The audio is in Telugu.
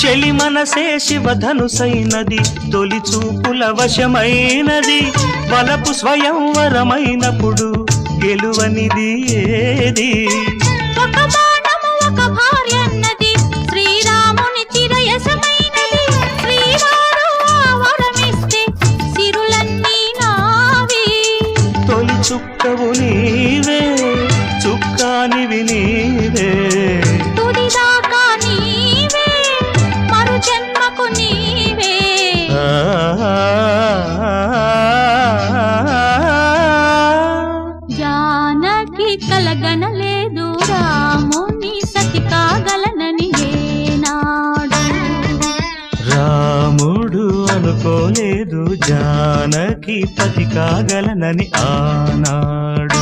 చెలి మనసే శివధనుసైనది తొలి చూపుల వశమైనది బలపు స్వయంవరమైనప్పుడు గెలువనిది ఏది ఒక బాణము ఒక భార్య అన్నది శ్రీరాముని చిరయసమైనది శ్రీవారు వరమిస్తే సిరులన్నీ నావి తొలి చుక్కవు నీవే చుక్కానివి నీవే తుదిదాకా నీవే మరు జన్మకు నీవే జానకి కలగనలేదు రాముని సతి కాగలనని ఏనాడు రాముడు అనుకోలేదు జానకి పతి కాగలనని ఆనాడు